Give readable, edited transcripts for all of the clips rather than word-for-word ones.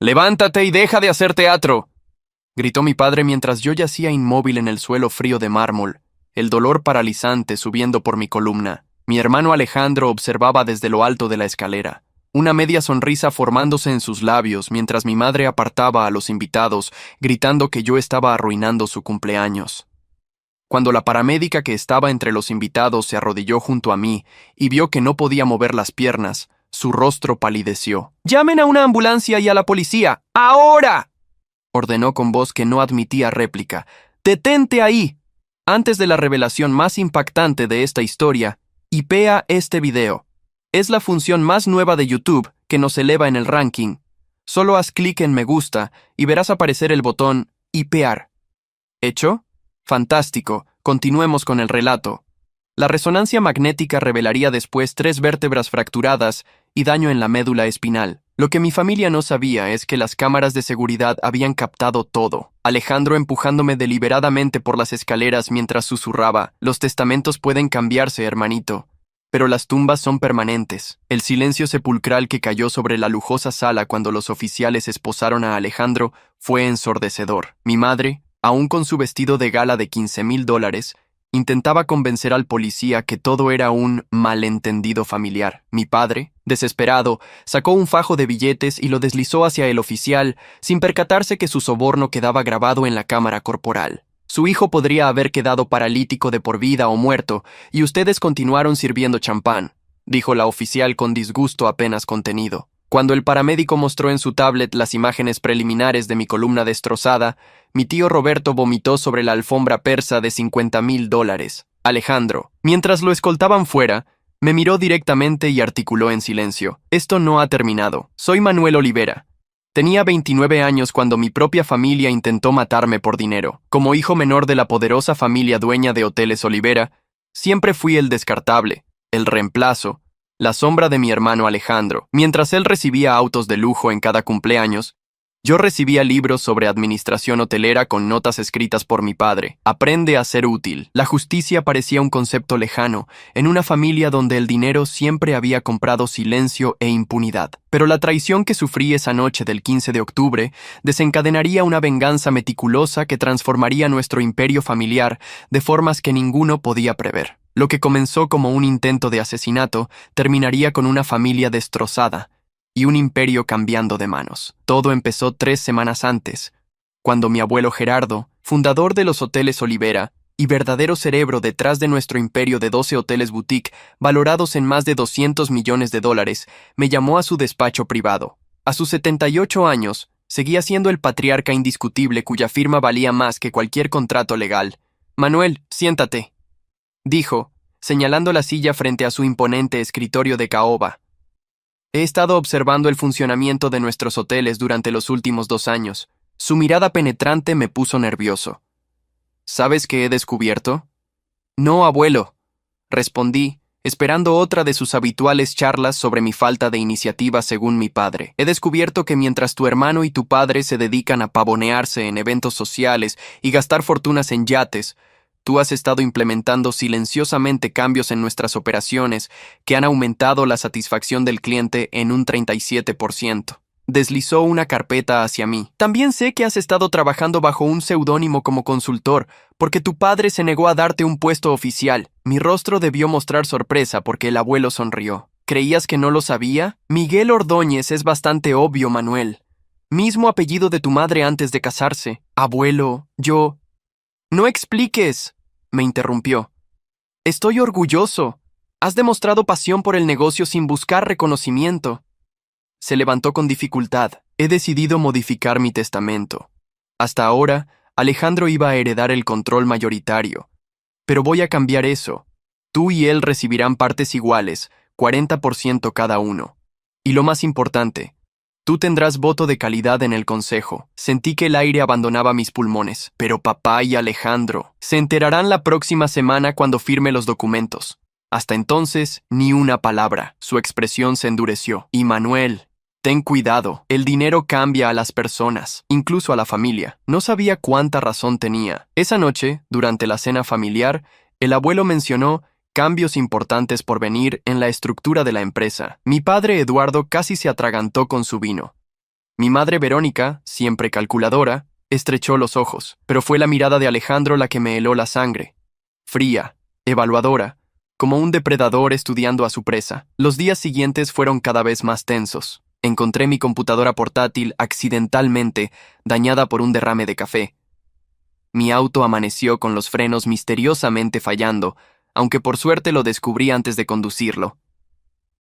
¡Levántate y deja de hacer teatro!, gritó mi padre mientras yo yacía inmóvil en el suelo frío de mármol, el dolor paralizante subiendo por mi columna. Mi hermano Alejandro observaba desde lo alto de la escalera, una media sonrisa formándose en sus labios mientras mi madre apartaba a los invitados, gritando que yo estaba arruinando su cumpleaños. Cuando la paramédica que estaba entre los invitados se arrodilló junto a mí y vio que no podía mover las piernas, su rostro palideció. «¡Llamen a una ambulancia y a la policía! ¡Ahora!», ordenó con voz que no admitía réplica. «¡Detente ahí!». Antes de la revelación más impactante de esta historia, hipea este video. Es la función más nueva de YouTube que nos eleva en el ranking. Solo haz clic en me gusta y verás aparecer el botón hipear. ¿Hecho? Fantástico. Continuemos con el relato. La resonancia magnética revelaría después 3 vértebras fracturadas y daño en la médula espinal. Lo que mi familia no sabía es que las cámaras de seguridad habían captado todo. Alejandro empujándome deliberadamente por las escaleras mientras susurraba: «Los testamentos pueden cambiarse, hermanito, pero las tumbas son permanentes». El silencio sepulcral que cayó sobre la lujosa sala cuando los oficiales esposaron a Alejandro fue ensordecedor. Mi madre, aún con su vestido de gala de $15,000, intentaba convencer al policía que todo era un malentendido familiar. Mi padre, desesperado, sacó un fajo de billetes y lo deslizó hacia el oficial, sin percatarse que su soborno quedaba grabado en la cámara corporal. Su hijo podría haber quedado paralítico de por vida o muerto, y ustedes continuaron sirviendo champán, dijo la oficial con disgusto apenas contenido. Cuando el paramédico mostró en su tablet las imágenes preliminares de mi columna destrozada, mi tío Roberto vomitó sobre la alfombra persa de $50,000. Alejandro, mientras lo escoltaban fuera, me miró directamente y articuló en silencio: «Esto no ha terminado. Soy Manuel Olivera. Tenía 29 años cuando mi propia familia intentó matarme por dinero. Como hijo menor de la poderosa familia dueña de Hoteles Olivera, siempre fui el descartable, el reemplazo, la sombra de mi hermano Alejandro. Mientras él recibía autos de lujo en cada cumpleaños, yo recibía libros sobre administración hotelera con notas escritas por mi padre. Aprende a ser útil». La justicia parecía un concepto lejano, en una familia donde el dinero siempre había comprado silencio e impunidad. Pero la traición que sufrí esa noche del 15 de octubre desencadenaría una venganza meticulosa que transformaría nuestro imperio familiar de formas que ninguno podía prever. Lo que comenzó como un intento de asesinato terminaría con una familia destrozada y un imperio cambiando de manos. Todo empezó 3 semanas antes, cuando mi abuelo Gerardo, fundador de los Hoteles Olivera y verdadero cerebro detrás de nuestro imperio de 12 hoteles boutique valorados en más de $200 millones, me llamó a su despacho privado. A sus 78 años, seguía siendo el patriarca indiscutible cuya firma valía más que cualquier contrato legal. «Manuel, siéntate», dijo, señalando la silla frente a su imponente escritorio de caoba. «He estado observando el funcionamiento de nuestros hoteles durante los últimos 2 años. Su mirada penetrante me puso nervioso. ¿Sabes qué he descubierto?» «No, abuelo», respondí, esperando otra de sus habituales charlas sobre mi falta de iniciativa según mi padre. «He descubierto que mientras tu hermano y tu padre se dedican a pavonearse en eventos sociales y gastar fortunas en yates, tú has estado implementando silenciosamente cambios en nuestras operaciones que han aumentado la satisfacción del cliente en un 37%. Deslizó una carpeta hacia mí. «También sé que has estado trabajando bajo un seudónimo como consultor, porque tu padre se negó a darte un puesto oficial». Mi rostro debió mostrar sorpresa porque el abuelo sonrió. «¿Creías que no lo sabía? Miguel Ordóñez es bastante obvio, Manuel. Mismo apellido de tu madre antes de casarse». «Abuelo, yo...» «No expliques», me interrumpió. «Estoy orgulloso. Has demostrado pasión por el negocio sin buscar reconocimiento». Se levantó con dificultad. «He decidido modificar mi testamento. Hasta ahora, Alejandro iba a heredar el control mayoritario. Pero voy a cambiar eso. Tú y él recibirán partes iguales, 40% cada uno. Y lo más importante, tú tendrás voto de calidad en el consejo». Sentí que el aire abandonaba mis pulmones. «Pero papá y Alejandro se enterarán la próxima semana cuando firme los documentos. Hasta entonces, ni una palabra». Su expresión se endureció. «Y Manuel, ten cuidado. El dinero cambia a las personas, incluso a la familia». No sabía cuánta razón tenía. Esa noche, durante la cena familiar, el abuelo mencionó cambios importantes por venir en la estructura de la empresa. Mi padre Eduardo casi se atragantó con su vino. Mi madre Verónica, siempre calculadora, estrechó los ojos, pero fue la mirada de Alejandro la que me heló la sangre. Fría, evaluadora, como un depredador estudiando a su presa. Los días siguientes fueron cada vez más tensos. Encontré mi computadora portátil accidentalmente dañada por un derrame de café. Mi auto amaneció con los frenos misteriosamente fallando, aunque por suerte lo descubrí antes de conducirlo.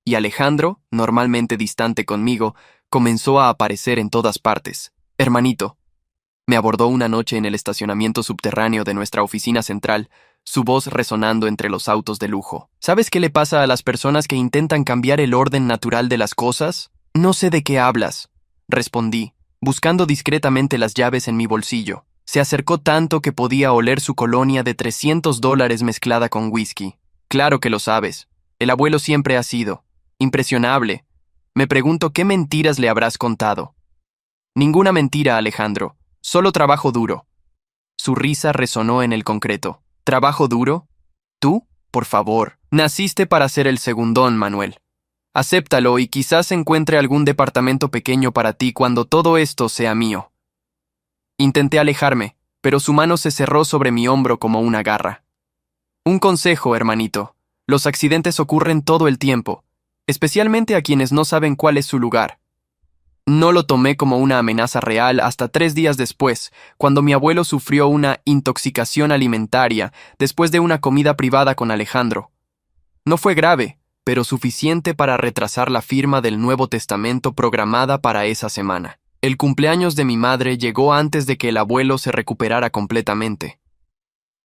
Y Alejandro, normalmente distante conmigo, comenzó a aparecer en todas partes. Hermanito. Me abordó una noche en el estacionamiento subterráneo de nuestra oficina central, su voz resonando entre los autos de lujo. ¿Sabes qué le pasa a las personas que intentan cambiar el orden natural de las cosas? No sé de qué hablas, respondí, buscando discretamente las llaves en mi bolsillo. Se acercó tanto que podía oler su colonia de $300 mezclada con whisky. Claro que lo sabes. El abuelo siempre ha sido impresionable. Me pregunto qué mentiras le habrás contado. Ninguna mentira, Alejandro. Solo trabajo duro. Su risa resonó en el concreto. ¿Trabajo duro? ¿Tú? Por favor. Naciste para ser el segundón, Manuel. Acéptalo y quizás encuentre algún departamento pequeño para ti cuando todo esto sea mío. Intenté alejarme, pero su mano se cerró sobre mi hombro como una garra. Un consejo, hermanito. Los accidentes ocurren todo el tiempo, especialmente a quienes no saben cuál es su lugar. No lo tomé como una amenaza real hasta 3 días después, cuando mi abuelo sufrió una intoxicación alimentaria después de una comida privada con Alejandro. No fue grave, pero suficiente para retrasar la firma del Nuevo Testamento programada para esa semana. El cumpleaños de mi madre llegó antes de que el abuelo se recuperara completamente.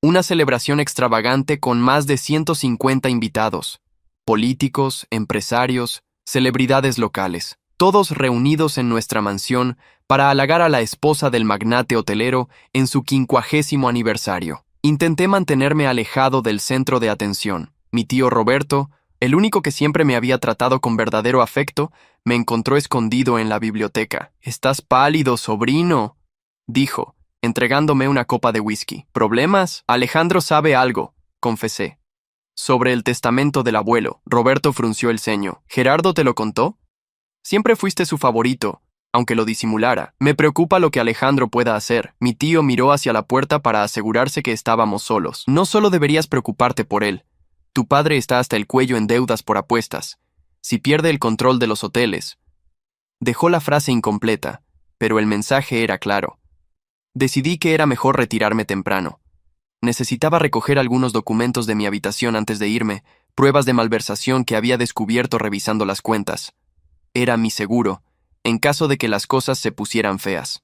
Una celebración extravagante con más de 150 invitados, políticos, empresarios, celebridades locales, todos reunidos en nuestra mansión para halagar a la esposa del magnate hotelero en su 50º aniversario. Intenté mantenerme alejado del centro de atención. Mi tío Roberto, el único que siempre me había tratado con verdadero afecto, me encontró escondido en la biblioteca. «Estás pálido, sobrino», dijo, entregándome una copa de whisky. «¿Problemas? Alejandro sabe algo», confesé. «Sobre el testamento del abuelo», Roberto frunció el ceño. «¿Gerardo te lo contó?» «Siempre fuiste su favorito, aunque lo disimulara. Me preocupa lo que Alejandro pueda hacer». Mi tío miró hacia la puerta para asegurarse que estábamos solos. «No solo deberías preocuparte por él. Tu padre está hasta el cuello en deudas por apuestas. Si pierde el control de los hoteles». Dejó la frase incompleta, pero el mensaje era claro. Decidí que era mejor retirarme temprano. Necesitaba recoger algunos documentos de mi habitación antes de irme, pruebas de malversación que había descubierto revisando las cuentas. Era mi seguro, en caso de que las cosas se pusieran feas.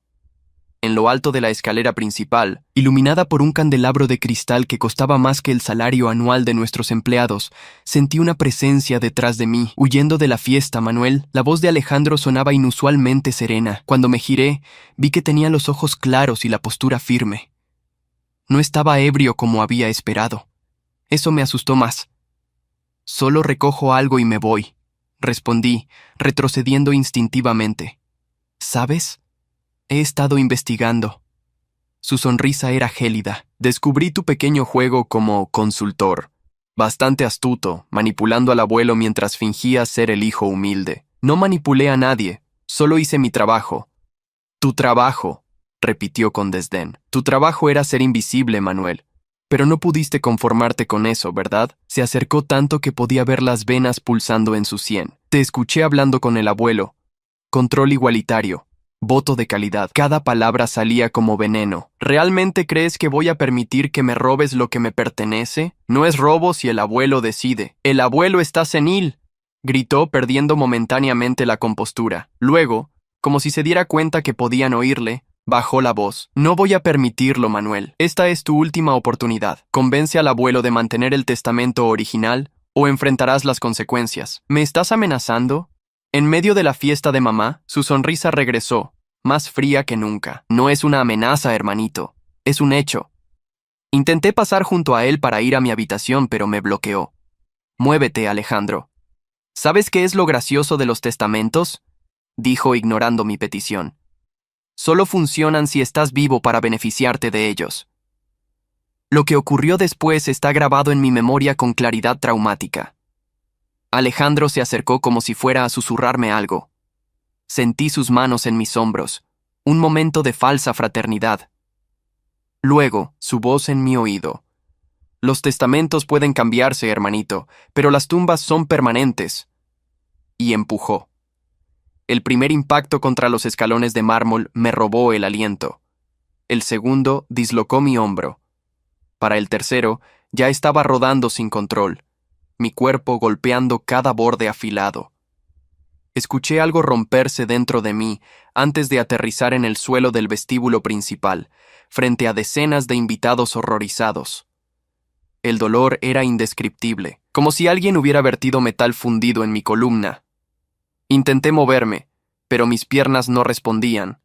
En lo alto de la escalera principal, iluminada por un candelabro de cristal que costaba más que el salario anual de nuestros empleados, sentí una presencia detrás de mí. Huyendo de la fiesta, Manuel, la voz de Alejandro sonaba inusualmente serena. Cuando me giré, vi que tenía los ojos claros y la postura firme. No estaba ebrio como había esperado. Eso me asustó más. «Solo recojo algo y me voy», respondí, retrocediendo instintivamente. «¿Sabes? He estado investigando». Su sonrisa era gélida. «Descubrí tu pequeño juego como consultor. Bastante astuto, manipulando al abuelo mientras fingías ser el hijo humilde. No manipulé a nadie, solo hice mi trabajo». «Tu trabajo», repitió con desdén. «Tu trabajo era ser invisible, Manuel. Pero no pudiste conformarte con eso, ¿verdad?» Se acercó tanto que podía ver las venas pulsando en su sien. «Te escuché hablando con el abuelo. Control igualitario. Voto de calidad». Cada palabra salía como veneno. «¿Realmente crees que voy a permitir que me robes lo que me pertenece? No es robo si el abuelo decide». «El abuelo está senil», gritó, perdiendo momentáneamente la compostura. Luego, como si se diera cuenta que podían oírle, bajó la voz. «No voy a permitirlo, Manuel. Esta es tu última oportunidad. Convence al abuelo de mantener el testamento original o enfrentarás las consecuencias». «¿Me estás amenazando?» En medio de la fiesta de mamá, su sonrisa regresó, más fría que nunca. «No es una amenaza, hermanito. Es un hecho». Intenté pasar junto a él para ir a mi habitación, pero me bloqueó. «Muévete, Alejandro». «¿Sabes qué es lo gracioso de los testamentos?», dijo ignorando mi petición. «Solo funcionan si estás vivo para beneficiarte de ellos». Lo que ocurrió después está grabado en mi memoria con claridad traumática. Alejandro se acercó como si fuera a susurrarme algo. Sentí sus manos en mis hombros, un momento de falsa fraternidad. Luego, su voz en mi oído. Los testamentos pueden cambiarse, hermanito, pero las tumbas son permanentes. Y empujó. El primer impacto contra los escalones de mármol me robó el aliento. El segundo dislocó mi hombro. Para el tercero, ya estaba rodando sin control, mi cuerpo golpeando cada borde afilado. Escuché algo romperse dentro de mí antes de aterrizar en el suelo del vestíbulo principal, frente a decenas de invitados horrorizados. El dolor era indescriptible, como si alguien hubiera vertido metal fundido en mi columna. Intenté moverme, pero mis piernas no respondían.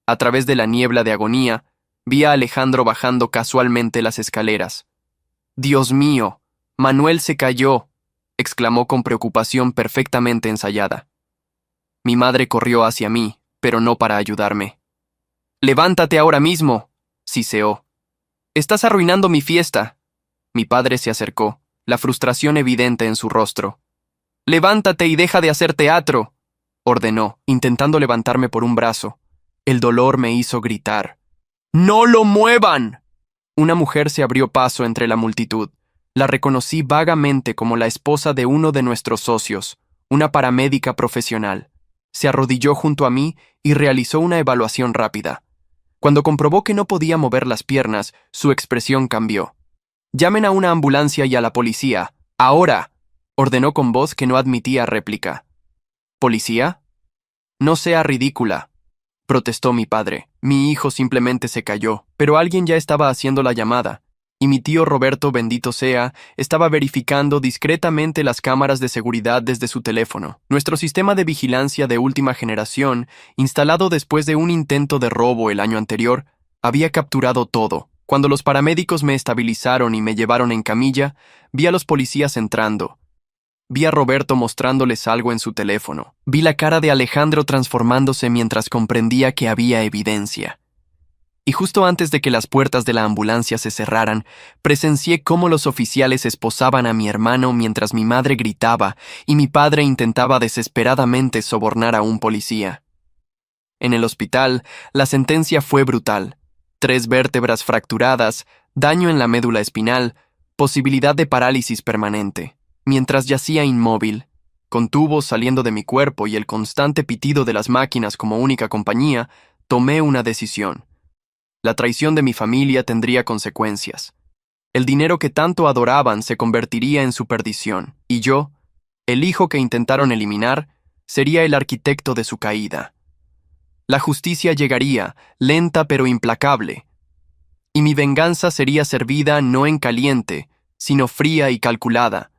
A través de la niebla de agonía, vi a Alejandro bajando casualmente las escaleras. «¡Dios mío! Manuel se cayó», exclamó con preocupación perfectamente ensayada. Mi madre corrió hacia mí, pero no para ayudarme. «¡Levántate ahora mismo!», siseó. «Estás arruinando mi fiesta». Mi padre se acercó, la frustración evidente en su rostro. «Levántate y deja de hacer teatro», ordenó, intentando levantarme por un brazo. El dolor me hizo gritar. «¡No lo muevan!». Una mujer se abrió paso entre la multitud. La reconocí vagamente como la esposa de uno de nuestros socios, una paramédica profesional. Se arrodilló junto a mí y realizó una evaluación rápida. Cuando comprobó que no podía mover las piernas, su expresión cambió. «Llamen a una ambulancia y a la policía. ¡Ahora!», ordenó con voz que no admitía réplica. «¿Policía? No sea ridícula», protestó mi padre. «Mi hijo simplemente se cayó, pero alguien ya estaba haciendo la llamada, y mi tío Roberto, bendito sea, estaba verificando discretamente las cámaras de seguridad desde su teléfono. Nuestro sistema de vigilancia de última generación, instalado después de un intento de robo el año anterior, había capturado todo. Cuando los paramédicos me estabilizaron y me llevaron en camilla, vi a los policías entrando. Vi a Roberto mostrándoles algo en su teléfono. Vi la cara de Alejandro transformándose mientras comprendía que había evidencia. Y justo antes de que las puertas de la ambulancia se cerraran, presencié cómo los oficiales esposaban a mi hermano mientras mi madre gritaba y mi padre intentaba desesperadamente sobornar a un policía. En el hospital, la sentencia fue brutal. 3 vértebras fracturadas, daño en la médula espinal, posibilidad de parálisis permanente. Mientras yacía inmóvil, con tubos saliendo de mi cuerpo y el constante pitido de las máquinas como única compañía, tomé una decisión. La traición de mi familia tendría consecuencias. El dinero que tanto adoraban se convertiría en su perdición, y yo, el hijo que intentaron eliminar, sería el arquitecto de su caída. La justicia llegaría, lenta pero implacable, y mi venganza sería servida no en caliente, sino fría y calculada,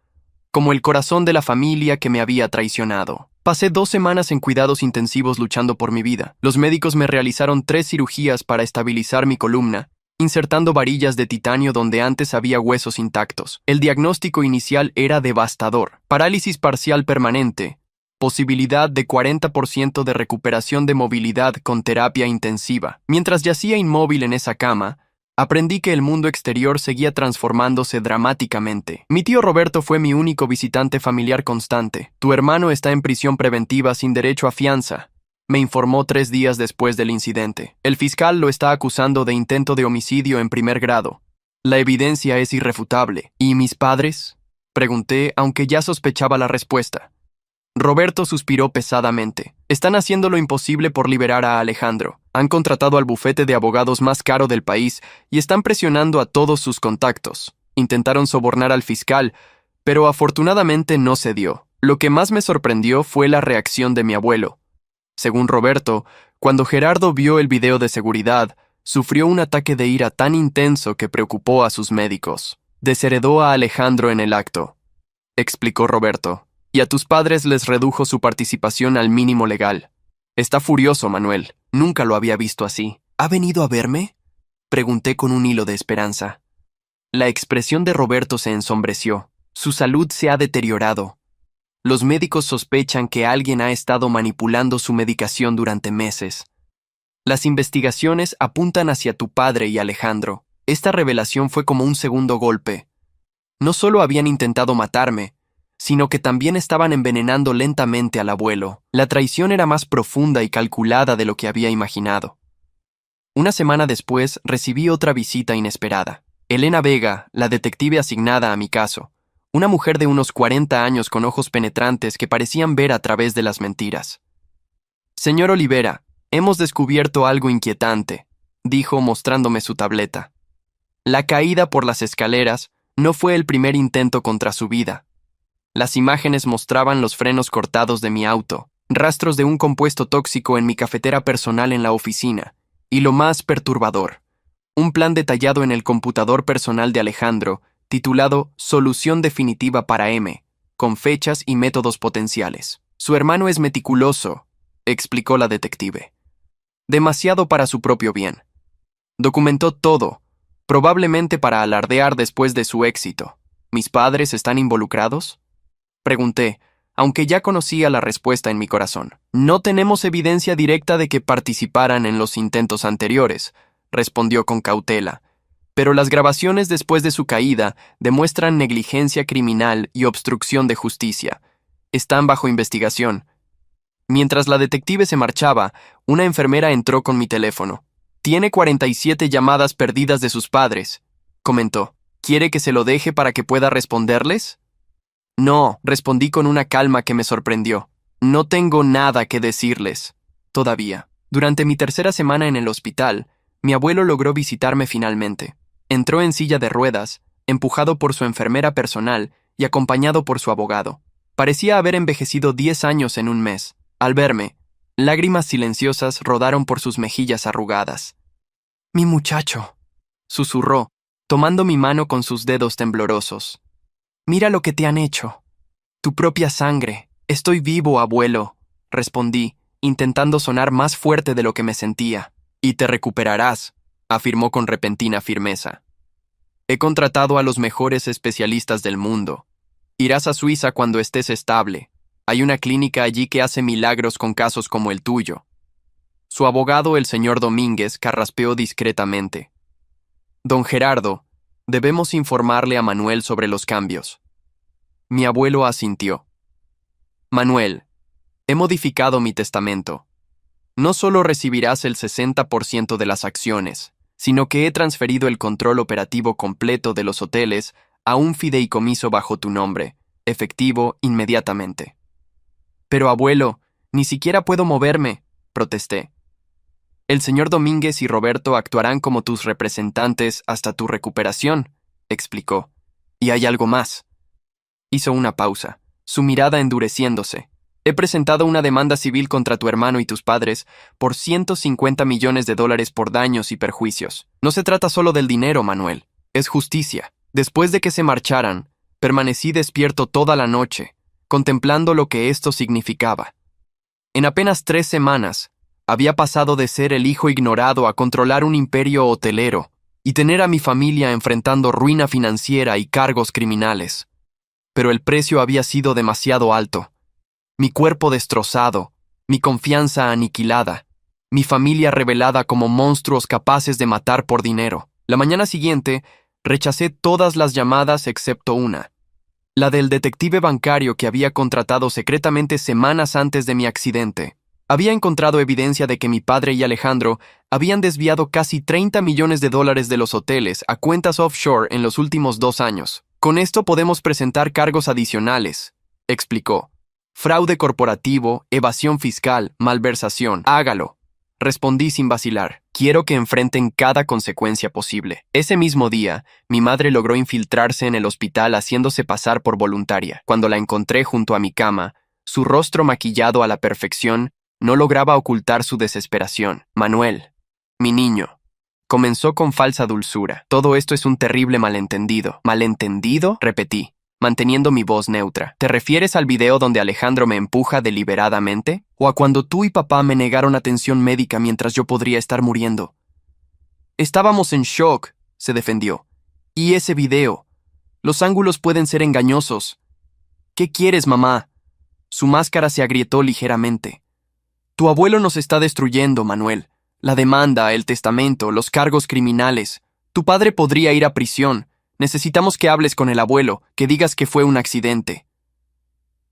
como el corazón de la familia que me había traicionado. Pasé 2 semanas en cuidados intensivos luchando por mi vida. Los médicos me realizaron 3 cirugías para estabilizar mi columna, insertando varillas de titanio donde antes había huesos intactos. El diagnóstico inicial era devastador: parálisis parcial permanente, posibilidad de 40% de recuperación de movilidad con terapia intensiva. Mientras yacía inmóvil en esa cama, aprendí que el mundo exterior seguía transformándose dramáticamente. Mi tío Roberto fue mi único visitante familiar constante. «Tu hermano está en prisión preventiva sin derecho a fianza», me informó 3 días después del incidente. «El fiscal lo está acusando de intento de homicidio en primer grado. La evidencia es irrefutable». «¿Y mis padres?», pregunté, aunque ya sospechaba la respuesta. Roberto suspiró pesadamente. «Están haciendo lo imposible por liberar a Alejandro. Han contratado al bufete de abogados más caro del país y están presionando a todos sus contactos. Intentaron sobornar al fiscal, pero afortunadamente no se dio». Lo que más me sorprendió fue la reacción de mi abuelo. Según Roberto, cuando Gerardo vio el video de seguridad, sufrió un ataque de ira tan intenso que preocupó a sus médicos. «Desheredó a Alejandro en el acto», explicó Roberto. «Y a tus padres les redujo su participación al mínimo legal. Está furioso, Manuel. Nunca lo había visto así». «¿Ha venido a verme?», pregunté con un hilo de esperanza. La expresión de Roberto se ensombreció. «Su salud se ha deteriorado. Los médicos sospechan que alguien ha estado manipulando su medicación durante meses. Las investigaciones apuntan hacia tu padre y Alejandro». Esta revelación fue como un segundo golpe. No solo habían intentado matarme, sino que también estaban envenenando lentamente al abuelo. La traición era más profunda y calculada de lo que había imaginado. Una semana después recibí otra visita inesperada. Elena Vega, la detective asignada a mi caso, una mujer de unos 40 años con ojos penetrantes que parecían ver a través de las mentiras. «Señor Olivera, hemos descubierto algo inquietante», dijo mostrándome su tableta. La caída por las escaleras no fue el primer intento contra su vida. Las imágenes mostraban los frenos cortados de mi auto, rastros de un compuesto tóxico en mi cafetera personal en la oficina, y lo más perturbador, un plan detallado en el computador personal de Alejandro, titulado Solución definitiva para M, con fechas y métodos potenciales. Su hermano es meticuloso, explicó la detective. Demasiado para su propio bien. Documentó todo, probablemente para alardear después de su éxito. ¿Mis padres están involucrados?, pregunté, aunque ya conocía la respuesta en mi corazón. No tenemos evidencia directa de que participaran en los intentos anteriores, respondió con cautela, pero las grabaciones después de su caída demuestran negligencia criminal y obstrucción de justicia. Están bajo investigación. Mientras la detective se marchaba, una enfermera entró con mi teléfono. «Tiene 47 llamadas perdidas de sus padres», comentó. «¿Quiere que se lo deje para que pueda responderles?» «No», respondí con una calma que me sorprendió. «No tengo nada que decirles. Todavía». Durante mi tercera semana en el hospital, mi abuelo logró visitarme finalmente. Entró en silla de ruedas, empujado por su enfermera personal y acompañado por su abogado. Parecía haber envejecido 10 años en un mes. Al verme, lágrimas silenciosas rodaron por sus mejillas arrugadas. «Mi muchacho», susurró, tomando mi mano con sus dedos temblorosos. «Mira lo que te han hecho. Tu propia sangre. Estoy vivo, abuelo», respondí, intentando sonar más fuerte de lo que me sentía. «Y te recuperarás», afirmó con repentina firmeza. «He contratado a los mejores especialistas del mundo. Irás a Suiza cuando estés estable. Hay una clínica allí que hace milagros con casos como el tuyo». Su abogado, el señor Domínguez, carraspeó discretamente. «Don Gerardo, debemos informarle a Manuel sobre los cambios». Mi abuelo asintió. «Manuel, he modificado mi testamento. No solo recibirás el 60% de las acciones, sino que he transferido el control operativo completo de los hoteles a un fideicomiso bajo tu nombre, efectivo inmediatamente». «Pero abuelo, ni siquiera puedo moverme», protesté. «El señor Domínguez y Roberto actuarán como tus representantes hasta tu recuperación», explicó. «Y hay algo más». Hizo una pausa, su mirada endureciéndose. «He presentado una demanda civil contra tu hermano y tus padres por $150 millones por daños y perjuicios. No se trata solo del dinero, Manuel. Es justicia. Después de que se marcharan, permanecí despierto toda la noche, contemplando lo que esto significaba. En apenas 3 semanas, había pasado de ser el hijo ignorado a controlar un imperio hotelero y tener a mi familia enfrentando ruina financiera y cargos criminales. Pero el precio había sido demasiado alto. Mi cuerpo destrozado, mi confianza aniquilada, mi familia revelada como monstruos capaces de matar por dinero. La mañana siguiente, rechacé todas las llamadas excepto una, la del detective bancario que había contratado secretamente semanas antes de mi accidente. Había encontrado evidencia de que mi padre y Alejandro habían desviado casi $30 millones de los hoteles a cuentas offshore en los últimos 2 años. «Con esto podemos presentar cargos adicionales», explicó. «Fraude corporativo, evasión fiscal, malversación. Hágalo», respondí sin vacilar. «Quiero que enfrenten cada consecuencia posible». Ese mismo día, mi madre logró infiltrarse en el hospital haciéndose pasar por voluntaria. Cuando la encontré junto a mi cama, su rostro maquillado a la perfección no lograba ocultar su desesperación. «Manuel, mi niño», comenzó con falsa dulzura. «Todo esto es un terrible malentendido». «¿Malentendido?», repetí, manteniendo mi voz neutra. «¿Te refieres al video donde Alejandro me empuja deliberadamente? ¿O a cuando tú y papá me negaron atención médica mientras yo podría estar muriendo?» «Estábamos en shock», se defendió. «Y ese video. Los ángulos pueden ser engañosos». «¿Qué quieres, mamá?». Su máscara se agrietó ligeramente. «Tu abuelo nos está destruyendo, Manuel. La demanda, el testamento, los cargos criminales. Tu padre podría ir a prisión. Necesitamos que hables con el abuelo, que digas que fue un accidente».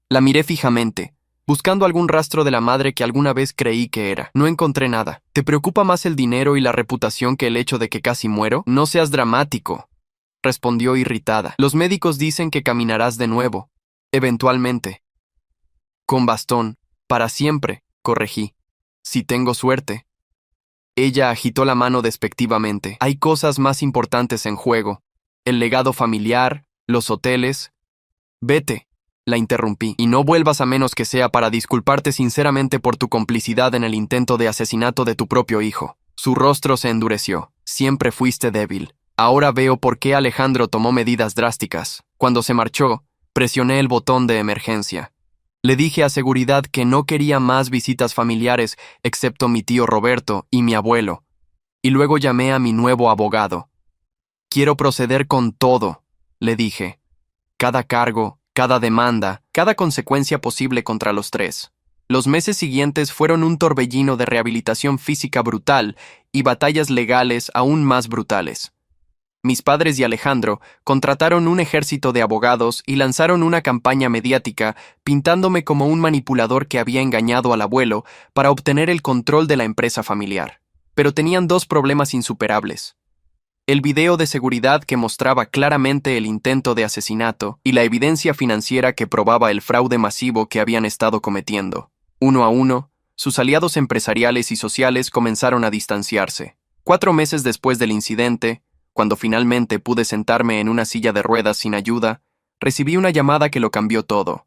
La miré fijamente, buscando algún rastro de la madre que alguna vez creí que era. No encontré nada. ¿Te preocupa más el dinero y la reputación que el hecho de que casi muero? No seas dramático, respondió irritada. Los médicos dicen que caminarás de nuevo, eventualmente. Con bastón, para siempre, corregí. Si tengo suerte. Ella agitó la mano despectivamente. Hay cosas más importantes en juego. El legado familiar, los hoteles. Vete, la interrumpí, y no vuelvas a menos que sea para disculparte sinceramente por tu complicidad en el intento de asesinato de tu propio hijo. Su rostro se endureció. Siempre fuiste débil. Ahora veo por qué Alejandro tomó medidas drásticas. Cuando se marchó, presioné el botón de emergencia. Le dije a seguridad que no quería más visitas familiares excepto mi tío Roberto y mi abuelo, y luego llamé a mi nuevo abogado. Quiero proceder con todo, le dije. Cada cargo, cada demanda, cada consecuencia posible contra los tres. Los meses siguientes fueron un torbellino de rehabilitación física brutal y batallas legales aún más brutales. Mis padres y Alejandro contrataron un ejército de abogados y lanzaron una campaña mediática pintándome como un manipulador que había engañado al abuelo para obtener el control de la empresa familiar. Pero tenían dos problemas insuperables: el video de seguridad que mostraba claramente el intento de asesinato y la evidencia financiera que probaba el fraude masivo que habían estado cometiendo. Uno a uno, sus aliados empresariales y sociales comenzaron a distanciarse. 4 meses después del incidente, cuando finalmente pude sentarme en una silla de ruedas sin ayuda, recibí una llamada que lo cambió todo.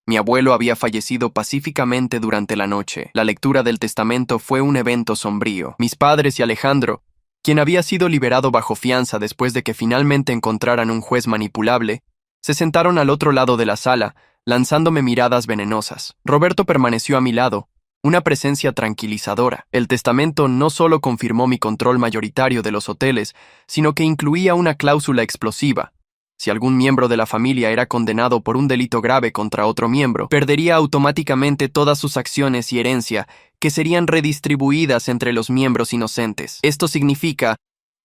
Mi abuelo había fallecido pacíficamente durante la noche. La lectura del testamento fue un evento sombrío. Mis padres y Alejandro, quien había sido liberado bajo fianza después de que finalmente encontraran un juez manipulable, se sentaron al otro lado de la sala, lanzándome miradas venenosas. Roberto permaneció a mi lado, una presencia tranquilizadora. El testamento no solo confirmó mi control mayoritario de los hoteles, sino que incluía una cláusula explosiva. Si algún miembro de la familia era condenado por un delito grave contra otro miembro, perdería automáticamente todas sus acciones y herencia, que serían redistribuidas entre los miembros inocentes. Esto significa,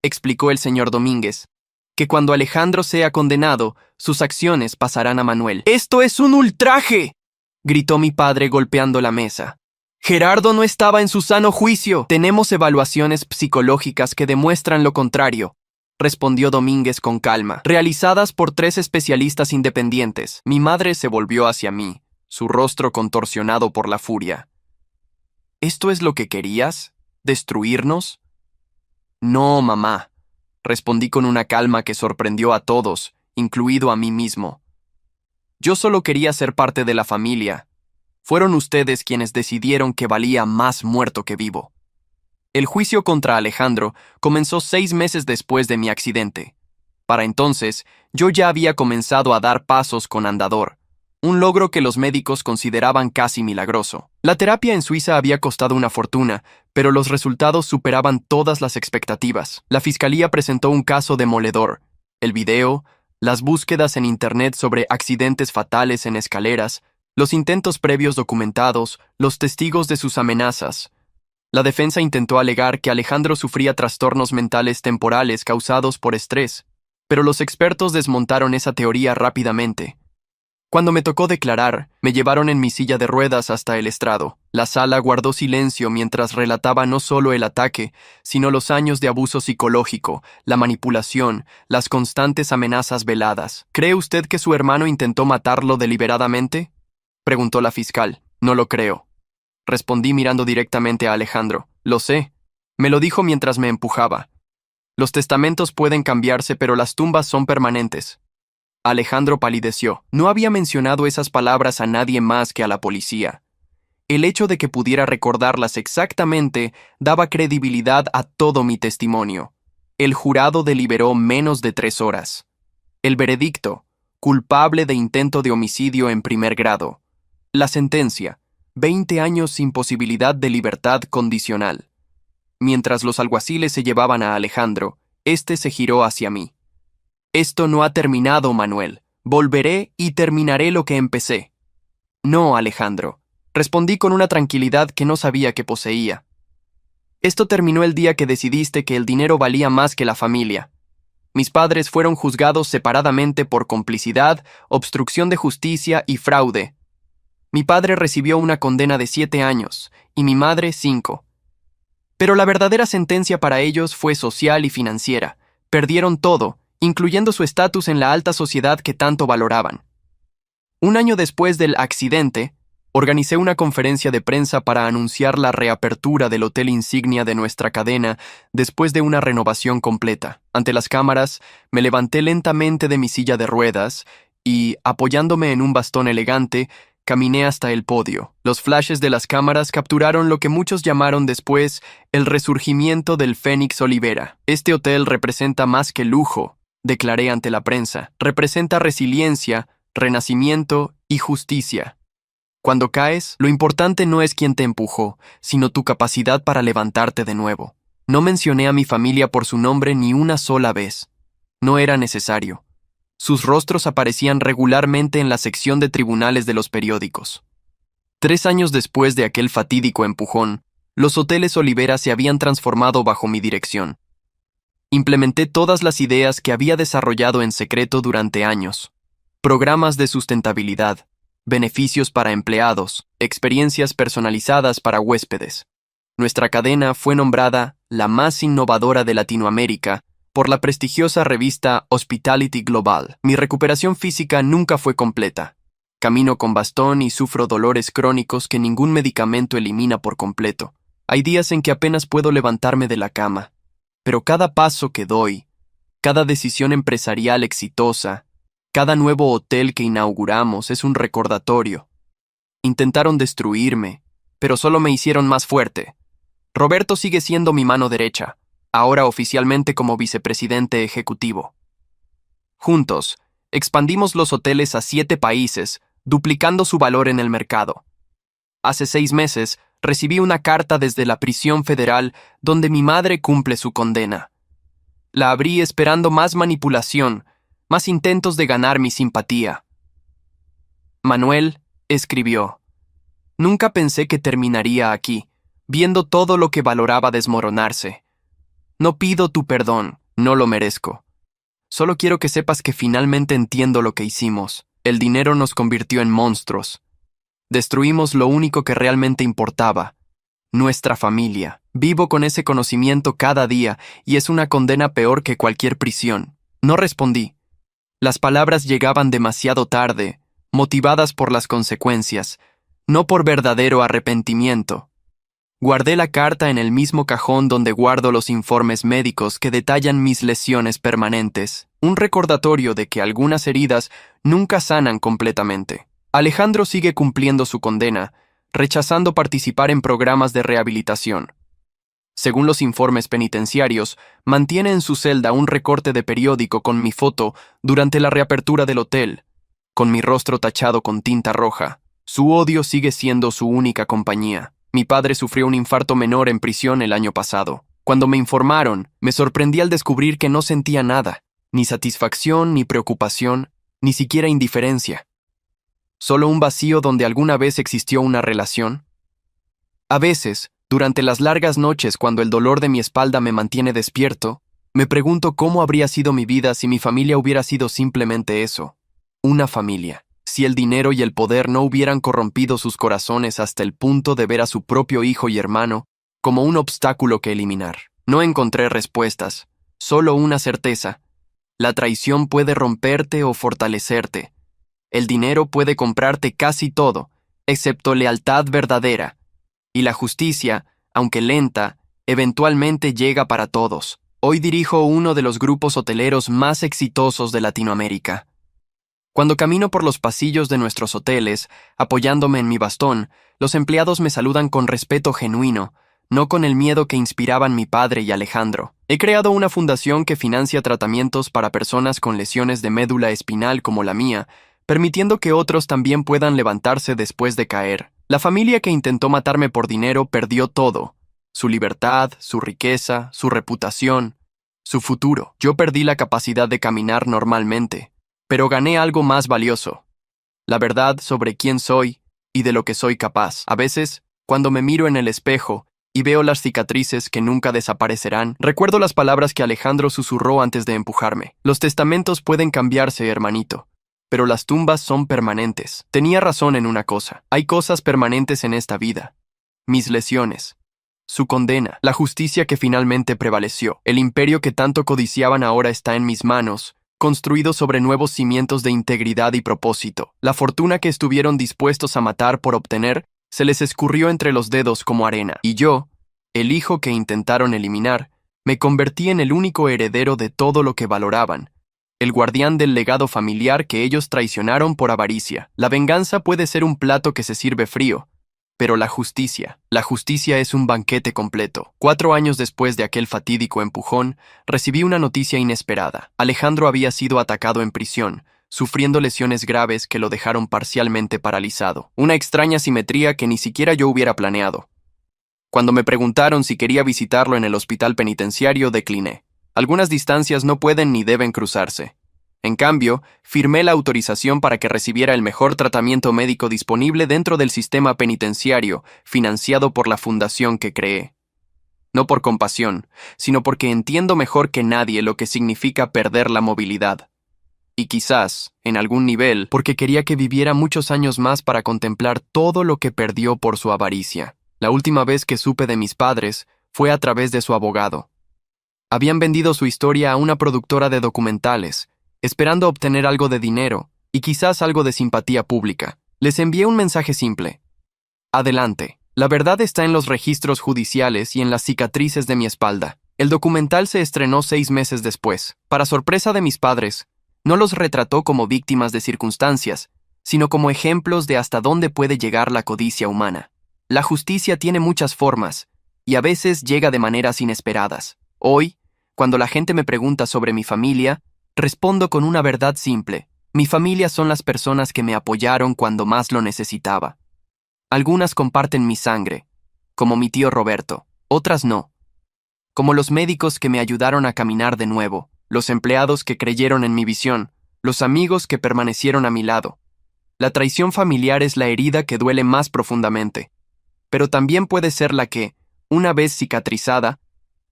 explicó el señor Domínguez, que cuando Alejandro sea condenado, sus acciones pasarán a Manuel. ¡Esto es un ultraje!, gritó mi padre golpeando la mesa. Gerardo no estaba en su sano juicio. Tenemos evaluaciones psicológicas que demuestran lo contrario, respondió Domínguez con calma, realizadas por 3 especialistas independientes. Mi madre se volvió hacia mí, su rostro contorsionado por la furia. ¿Esto es lo que querías? ¿Destruirnos? No, mamá, respondí con una calma que sorprendió a todos, incluido a mí mismo. Yo solo quería ser parte de la familia. Fueron ustedes quienes decidieron que valía más muerto que vivo. El juicio contra Alejandro comenzó 6 meses después de mi accidente. Para entonces, yo ya había comenzado a dar pasos con andador, un logro que los médicos consideraban casi milagroso. La terapia en Suiza había costado una fortuna, pero los resultados superaban todas las expectativas. La fiscalía presentó un caso demoledor. El video, las búsquedas en Internet sobre accidentes fatales en escaleras, los intentos previos documentados, los testigos de sus amenazas. La defensa intentó alegar que Alejandro sufría trastornos mentales temporales causados por estrés, pero los expertos desmontaron esa teoría rápidamente. Cuando me tocó declarar, me llevaron en mi silla de ruedas hasta el estrado. La sala guardó silencio mientras relataba no solo el ataque, sino los años de abuso psicológico, la manipulación, las constantes amenazas veladas. ¿Cree usted que su hermano intentó matarlo deliberadamente?, preguntó la fiscal. No lo creo, respondí mirando directamente a Alejandro. Lo sé. Me lo dijo mientras me empujaba. Los testamentos pueden cambiarse, pero las tumbas son permanentes. Alejandro palideció. No había mencionado esas palabras a nadie más que a la policía. El hecho de que pudiera recordarlas exactamente daba credibilidad a todo mi testimonio. El jurado deliberó menos de 3 horas. El veredicto: culpable de intento de homicidio en primer grado. La sentencia: 20 años sin posibilidad de libertad condicional. Mientras los alguaciles se llevaban a Alejandro, este se giró hacia mí. Esto no ha terminado, Manuel. Volveré y terminaré lo que empecé. No, Alejandro, respondí con una tranquilidad que no sabía que poseía. Esto terminó el día que decidiste que el dinero valía más que la familia. Mis padres fueron juzgados separadamente por complicidad, obstrucción de justicia y fraude. Mi padre recibió una condena de 7 años y mi madre 5. Pero la verdadera sentencia para ellos fue social y financiera. Perdieron todo, incluyendo su estatus en la alta sociedad que tanto valoraban. Un año después del accidente, organicé una conferencia de prensa para anunciar la reapertura del hotel insignia de nuestra cadena después de una renovación completa. Ante las cámaras, me levanté lentamente de mi silla de ruedas y, apoyándome en un bastón elegante, caminé hasta el podio. Los flashes de las cámaras capturaron lo que muchos llamaron después el resurgimiento del Fénix Olivera. Este hotel representa más que lujo, declaré ante la prensa. Representa resiliencia, renacimiento y justicia. Cuando caes, lo importante no es quién te empujó, sino tu capacidad para levantarte de nuevo. No mencioné a mi familia por su nombre ni una sola vez. No era necesario. Sus rostros aparecían regularmente en la sección de tribunales de los periódicos. 3 años después de aquel fatídico empujón, los hoteles Olivera se habían transformado bajo mi dirección. Implementé todas las ideas que había desarrollado en secreto durante años. Programas de sustentabilidad, beneficios para empleados, experiencias personalizadas para huéspedes. Nuestra cadena fue nombrada la más innovadora de Latinoamérica por la prestigiosa revista Hospitality Global. Mi recuperación física nunca fue completa. Camino con bastón y sufro dolores crónicos que ningún medicamento elimina por completo. Hay días en que apenas puedo levantarme de la cama. Pero cada paso que doy, cada decisión empresarial exitosa, cada nuevo hotel que inauguramos es un recordatorio. Intentaron destruirme, pero solo me hicieron más fuerte. Roberto sigue siendo mi mano derecha, ahora oficialmente como vicepresidente ejecutivo. Juntos, expandimos los hoteles a 7 países, duplicando su valor en el mercado. Hace 6 meses, recibí una carta desde la prisión federal donde mi madre cumple su condena. La abrí esperando más manipulación, más intentos de ganar mi simpatía. Manuel escribió: «Nunca pensé que terminaría aquí, viendo todo lo que valoraba desmoronarse. No pido tu perdón, no lo merezco. Solo quiero que sepas que finalmente entiendo lo que hicimos. El dinero nos convirtió en monstruos. Destruimos lo único que realmente importaba, nuestra familia. Vivo con ese conocimiento cada día y es una condena peor que cualquier prisión». No respondí. Las palabras llegaban demasiado tarde, motivadas por las consecuencias, no por verdadero arrepentimiento. Guardé la carta en el mismo cajón donde guardo los informes médicos que detallan mis lesiones permanentes, un recordatorio de que algunas heridas nunca sanan completamente. Alejandro sigue cumpliendo su condena, rechazando participar en programas de rehabilitación. Según los informes penitenciarios, mantiene en su celda un recorte de periódico con mi foto durante la reapertura del hotel, con mi rostro tachado con tinta roja. Su odio sigue siendo su única compañía. Mi padre sufrió un infarto menor en prisión el año pasado. Cuando me informaron, me sorprendí al descubrir que no sentía nada, ni satisfacción, ni preocupación, ni siquiera indiferencia. ¿Solo un vacío donde alguna vez existió una relación? A veces, durante las largas noches cuando el dolor de mi espalda me mantiene despierto, me pregunto cómo habría sido mi vida si mi familia hubiera sido simplemente eso, una familia. Si el dinero y el poder no hubieran corrompido sus corazones hasta el punto de ver a su propio hijo y hermano como un obstáculo que eliminar. No encontré respuestas, solo una certeza. La traición puede romperte o fortalecerte. El dinero puede comprarte casi todo, excepto lealtad verdadera. Y la justicia, aunque lenta, eventualmente llega para todos. Hoy dirijo uno de los grupos hoteleros más exitosos de Latinoamérica. Cuando camino por los pasillos de nuestros hoteles, apoyándome en mi bastón, los empleados me saludan con respeto genuino, no con el miedo que inspiraban mi padre y Alejandro. He creado una fundación que financia tratamientos para personas con lesiones de médula espinal como la mía, permitiendo que otros también puedan levantarse después de caer. La familia que intentó matarme por dinero perdió todo: su libertad, su riqueza, su reputación, su futuro. Yo perdí la capacidad de caminar normalmente, pero gané algo más valioso: la verdad sobre quién soy y de lo que soy capaz. A veces, cuando me miro en el espejo y veo las cicatrices que nunca desaparecerán, recuerdo las palabras que Alejandro susurró antes de empujarme. Los testamentos pueden cambiarse, hermanito, pero las tumbas son permanentes. Tenía razón en una cosa. Hay cosas permanentes en esta vida. Mis lesiones. Su condena. La justicia que finalmente prevaleció. El imperio que tanto codiciaban ahora está en mis manos, construido sobre nuevos cimientos de integridad y propósito. La fortuna que estuvieron dispuestos a matar por obtener se les escurrió entre los dedos como arena. Y yo, el hijo que intentaron eliminar, me convertí en el único heredero de todo lo que valoraban, el guardián del legado familiar que ellos traicionaron por avaricia. La venganza puede ser un plato que se sirve frío, pero la justicia es un banquete completo. 4 años después de aquel fatídico empujón, recibí una noticia inesperada. Alejandro había sido atacado en prisión, sufriendo lesiones graves que lo dejaron parcialmente paralizado. Una extraña simetría que ni siquiera yo hubiera planeado. Cuando me preguntaron si quería visitarlo en el hospital penitenciario, decliné. Algunas distancias no pueden ni deben cruzarse. En cambio, firmé la autorización para que recibiera el mejor tratamiento médico disponible dentro del sistema penitenciario, financiado por la fundación que creé. No por compasión, sino porque entiendo mejor que nadie lo que significa perder la movilidad. Y quizás, en algún nivel, porque quería que viviera muchos años más para contemplar todo lo que perdió por su avaricia. La última vez que supe de mis padres fue a través de su abogado. Habían vendido su historia a una productora de documentales, esperando obtener algo de dinero y quizás algo de simpatía pública. Les envié un mensaje simple. Adelante. La verdad está en los registros judiciales y en las cicatrices de mi espalda. El documental se estrenó 6 meses después. Para sorpresa de mis padres, no los retrató como víctimas de circunstancias, sino como ejemplos de hasta dónde puede llegar la codicia humana. La justicia tiene muchas formas, y a veces llega de maneras inesperadas. Hoy, cuando la gente me pregunta sobre mi familia, respondo con una verdad simple. Mi familia son las personas que me apoyaron cuando más lo necesitaba. Algunas comparten mi sangre, como mi tío Roberto, otras no. Como los médicos que me ayudaron a caminar de nuevo, los empleados que creyeron en mi visión, los amigos que permanecieron a mi lado. La traición familiar es la herida que duele más profundamente, pero también puede ser la que, una vez cicatrizada,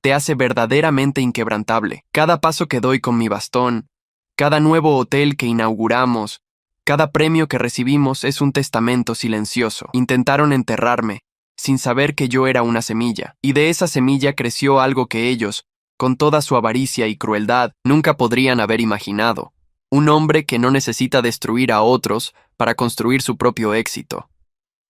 te hace verdaderamente inquebrantable. Cada paso que doy con mi bastón, cada nuevo hotel que inauguramos, cada premio que recibimos es un testamento silencioso. Intentaron enterrarme, sin saber que yo era una semilla, y de esa semilla creció algo que ellos, con toda su avaricia y crueldad, nunca podrían haber imaginado. Un hombre que no necesita destruir a otros para construir su propio éxito.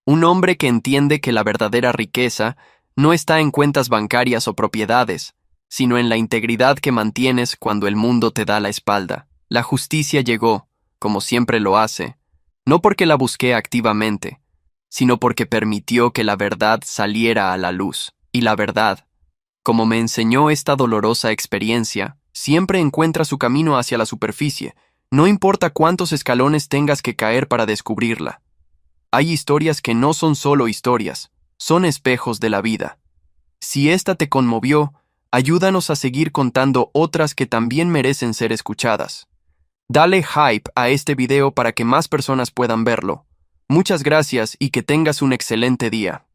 Un hombre que entiende que la verdadera riqueza no está en cuentas bancarias o propiedades, sino en la integridad que mantienes cuando el mundo te da la espalda. La justicia llegó, como siempre lo hace, no porque la busqué activamente, sino porque permitió que la verdad saliera a la luz. Y la verdad, como me enseñó esta dolorosa experiencia, siempre encuentra su camino hacia la superficie, no importa cuántos escalones tengas que caer para descubrirla. Hay historias que no son solo historias, son espejos de la vida. Si esta te conmovió, ayúdanos a seguir contando otras que también merecen ser escuchadas. Dale hype a este video para que más personas puedan verlo. Muchas gracias y que tengas un excelente día.